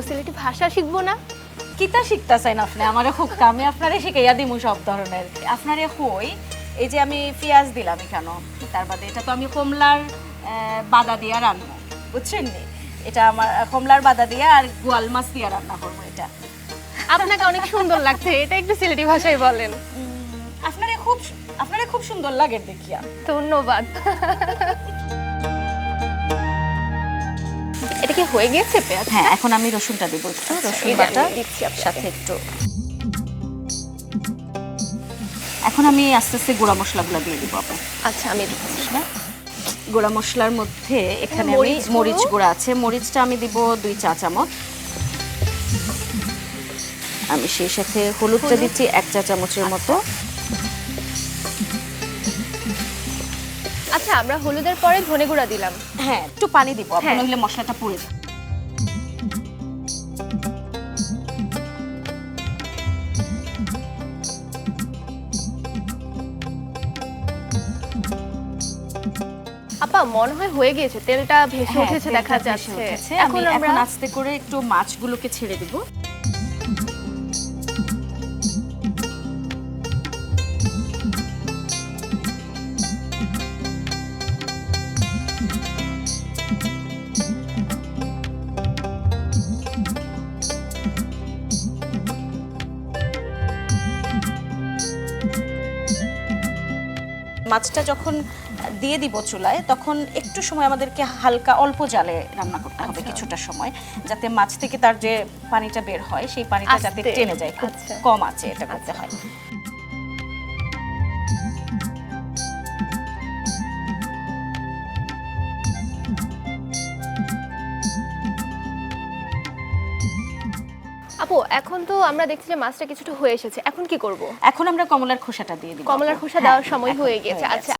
সিলেটি ভাষা শিখবো না? কিতা শিখতাছেন আপনি? আমারে খুব আমি আপনারে শিখাইয়া দিমু সব ধরনের। আপনারে কই এই যে আমি পেঁয়াজ দিলাম কেন, তার বাদে এটা তো আমি কমলার বাদা দিয়া রান্না, বুঝছেন নি? এটা আমার কমলার বাদা দিয়া আর গোয়াল মাছ দিয়া রান্না করবো। এটা আপনাকে অনেক সুন্দর লাগছে, এটা একটু সিলেটি ভাষায় বলেন। আপনারে খুব সুন্দর লাগে দেখিয়া। ধন্যবাদ। এটা কি হয়ে গেছে পেঁয়াজ? হ্যাঁ, এখন আমি রসুনটা দেব একটু, রসুন এটা বাটা আমি দিচ্ছি আপনাকে। সাথে একটু। এখন আমি আস্তে আস্তে গুঁড়া মশলাগুলো দিয়ে দিব আপনার। আচ্ছা, আমি দিচ্ছি। গুঁড়া মশলার মধ্যে এখানে আমি মরিচ গুঁড়ো? মরিচ গুঁড়া আছে, মরিচটা আমি দিব 2 চা চামচ। আমি সেই সাথে হলুদটা দিচ্ছি 1 চা চামচের মতো। আচ্ছা, আমরা হলুদের পরে ধনে গুঁড়া দিলাম। হ্যাঁ, একটু পানি দিব, আপনি হ্যাঁ। নইলে মশলাটা পুড়ে যাবে। আপা মনে হয় হয়ে গিয়েছে, তেলটা ভেসে হ্যাঁ, উঠেছে দেখা তেলটা ভেসে যাচ্ছে। উঠেছে। এখন আমি আমরা এখন আস্তে করে একটু মাছগুলোকে ছেড়ে দিব। মাছটা যখন দিয়ে দিব চুলায়, তখন একটু সময় আমাদেরকে হালকা অল্প জালে রান্না করতে হবে কিছুটা সময়, যাতে মাছ থেকে তার যে পানিটা বের হয় সেই পানিটা যাতে আস্তে। টেনে যায়। খুব আচ্ছা। কম আছে এটা করতে হয়। আপু এখন তো আমরা দেখছি যে মাছটা কিছুটা হয়ে এসেছে, এখন কি করব? এখন আমরা কমলার খোসাটা দিয়ে দিব। কমলার খোসা হ্যাঁ, দেওয়ার সময় এখন হয়ে গেছে। হয়ে আচ্ছা,